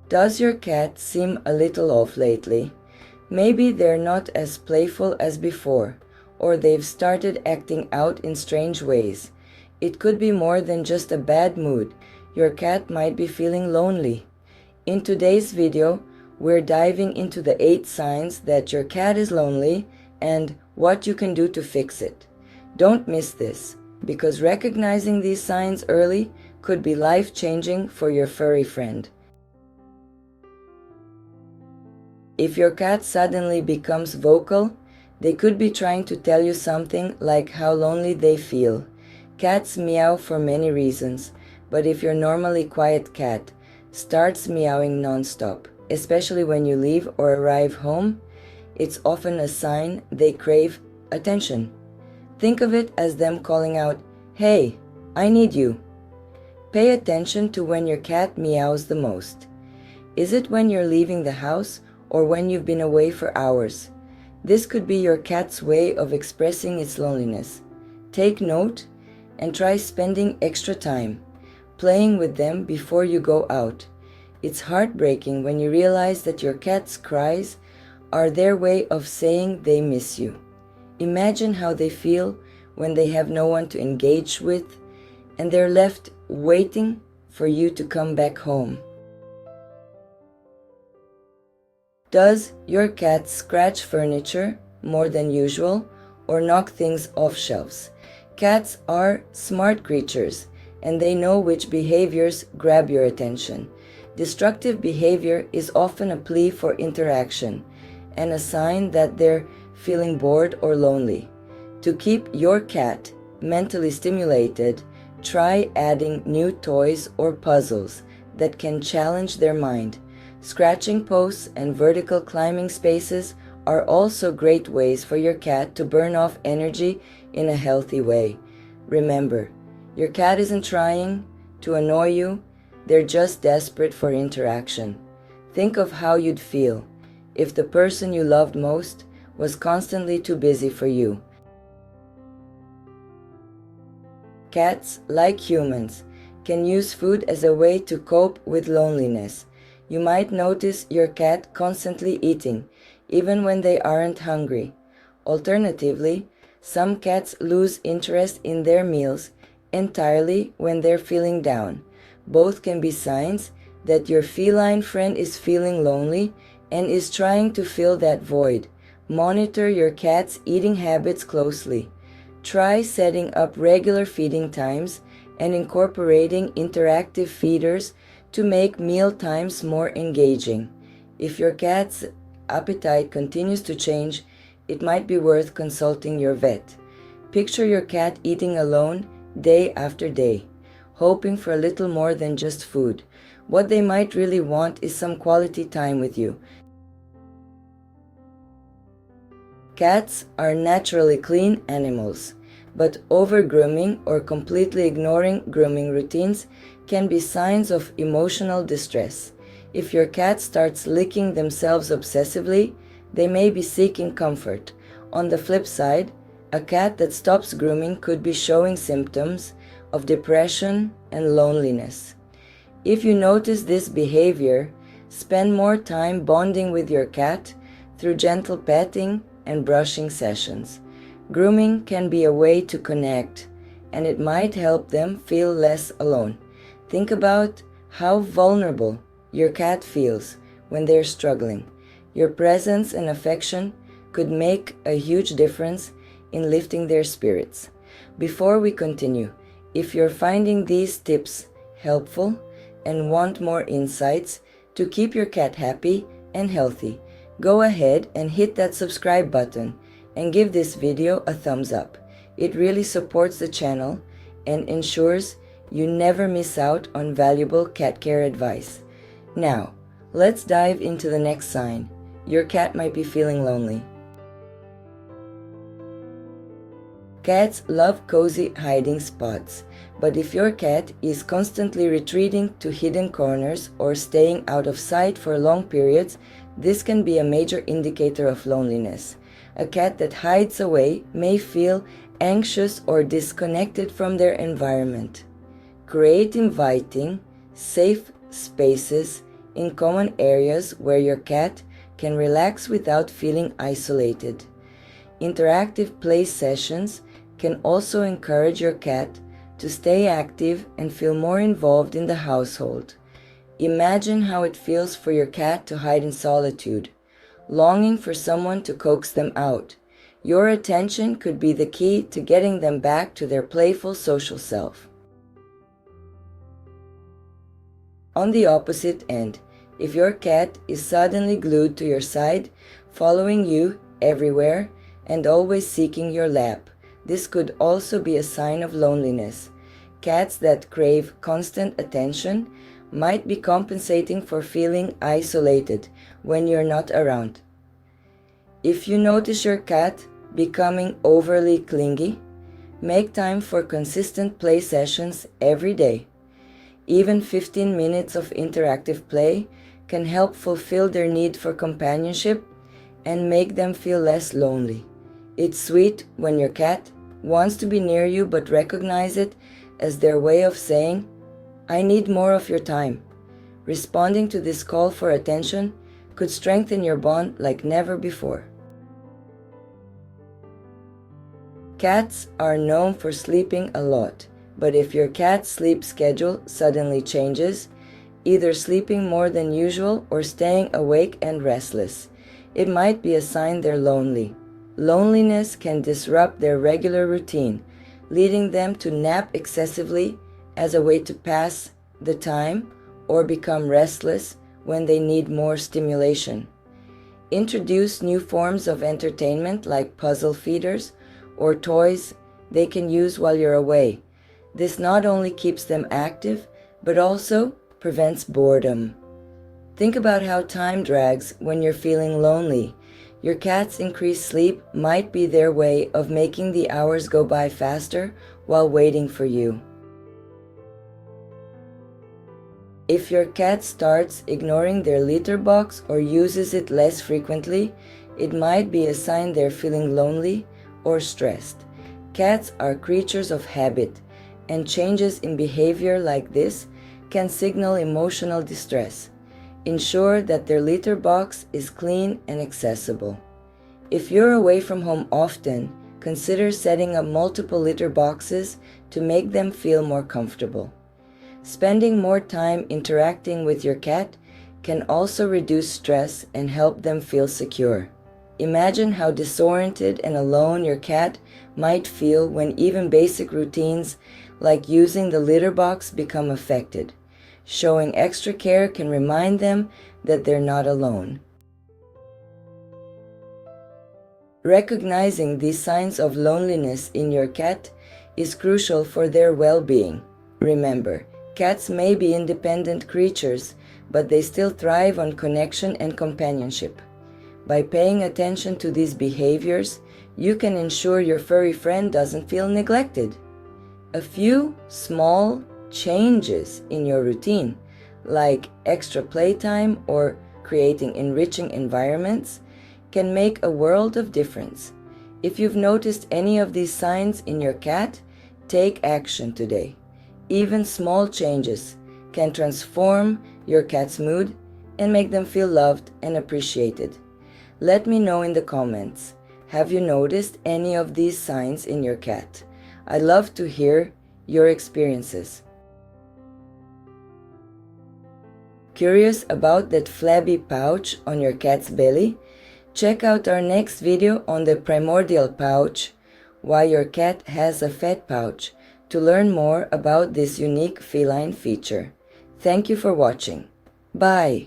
Does your cat seem a little off lately? Maybe they're not as playful as before, or they've started acting out in strange ways. It could be more than just a bad mood. Your cat might be feeling lonely. In today's video, we're diving into the 8 signs that your cat is lonely and what you can do to fix it. Don't miss this, because recognizing these signs early could be life-changing for your furry friend. If your cat suddenly becomes vocal, they could be trying to tell you something like how lonely they feel. Cats meow for many reasons, but if your normally quiet cat starts meowing non-stop, especially when you leave or arrive home, it's often a sign they crave attention. Think of it as them calling out, "Hey, I need you." Pay attention to when your cat meows the most. Is it when you're leaving the house or when you've been away for hours? This could be your cat's way of expressing its loneliness. Take note and try spending extra time playing with them before you go out. It's heartbreaking when you realize that your cat's cries are their way of saying they miss you. Imagine how they feel when they have no one to engage with and they're left waiting for you to come back home. Does your cat scratch furniture more than usual or knock things off shelves? Cats are smart creatures and they know which behaviors grab your attention. Destructive behavior is often a plea for interaction and a sign that they're feeling bored or lonely. To keep your cat mentally stimulated, try adding new toys or puzzles that can challenge their mind. Scratching posts and vertical climbing spaces are also great ways for your cat to burn off energy in a healthy way. Remember, your cat isn't trying to annoy you, they're just desperate for interaction. Think of how you'd feel if the person you loved most was constantly too busy for you. Cats, like humans, can use food as a way to cope with loneliness. You might notice your cat constantly eating, even when they aren't hungry. Alternatively, some cats lose interest in their meals entirely when they're feeling down. Both can be signs that your feline friend is feeling lonely and is trying to fill that void. Monitor your cat's eating habits closely. Try setting up regular feeding times and incorporating interactive feeders to make meal times more engaging. If your cat's appetite continues to change, it might be worth consulting your vet. Picture your cat eating alone day after day, hoping for a little more than just food. What they might really want is some quality time with you. Cats are naturally clean animals, but over-grooming or completely ignoring grooming routines can be signs of emotional distress. If your cat starts licking themselves obsessively, they may be seeking comfort. On the flip side, a cat that stops grooming could be showing symptoms of depression and loneliness. If you notice this behavior, spend more time bonding with your cat through gentle petting and brushing sessions. Grooming can be a way to connect, and it might help them feel less alone. Think about how vulnerable your cat feels when they're struggling. Your presence and affection could make a huge difference in lifting their spirits. Before we continue, if you're finding these tips helpful and want more insights to keep your cat happy and healthy, go ahead and hit that subscribe button and give this video a thumbs up. It really supports the channel and ensures you never miss out on valuable cat care advice. Now, let's dive into the next sign. Your cat might be feeling lonely. Cats love cozy hiding spots, but if your cat is constantly retreating to hidden corners or staying out of sight for long periods, this can be a major indicator of loneliness. A cat that hides away may feel anxious or disconnected from their environment. Create inviting, safe spaces in common areas where your cat can relax without feeling isolated. Interactive play sessions can also encourage your cat to stay active and feel more involved in the household. Imagine how it feels for your cat to hide in solitude, longing for someone to coax them out. Your attention could be the key to getting them back to their playful social self. On the opposite end, if your cat is suddenly glued to your side, following you everywhere, and always seeking your lap, this could also be a sign of loneliness. Cats that crave constant attention might be compensating for feeling isolated when you're not around. If you notice your cat becoming overly clingy, make time for consistent play sessions every day. Even 15 minutes of interactive play can help fulfill their need for companionship and make them feel less lonely. It's sweet when your cat wants to be near you but recognize it as their way of saying, "I need more of your time." Responding to this call for attention could strengthen your bond like never before. Cats are known for sleeping a lot, but if your cat's sleep schedule suddenly changes, either sleeping more than usual or staying awake and restless, it might be a sign they're lonely. Loneliness can disrupt their regular routine, leading them to nap excessively as a way to pass the time or become restless when they need more stimulation. Introduce new forms of entertainment like puzzle feeders or toys they can use while you're away. This not only keeps them active, but also prevents boredom. Think about how time drags when you're feeling lonely. Your cat's increased sleep might be their way of making the hours go by faster while waiting for you. If your cat starts ignoring their litter box or uses it less frequently, it might be a sign they're feeling lonely or stressed. Cats are creatures of habit, and changes in behavior like this can signal emotional distress. Ensure that their litter box is clean and accessible. If you're away from home often, consider setting up multiple litter boxes to make them feel more comfortable. Spending more time interacting with your cat can also reduce stress and help them feel secure. Imagine how disoriented and alone your cat might feel when even basic routines like using the litter box become affected. Showing extra care can remind them that they're not alone. Recognizing these signs of loneliness in your cat is crucial for their well-being. Remember, cats may be independent creatures, but they still thrive on connection and companionship. By paying attention to these behaviors, you can ensure your furry friend doesn't feel neglected. A few small changes in your routine, like extra playtime or creating enriching environments, can make a world of difference. If you've noticed any of these signs in your cat, take action today. Even small changes can transform your cat's mood and make them feel loved and appreciated. Let me know in the comments, have you noticed any of these signs in your cat? I'd love to hear your experiences. Curious about that flabby pouch on your cat's belly? Check out our next video on the Primordial pouch, why your cat has a fat pouch, to learn more about this unique feline feature. Thank you for watching. Bye!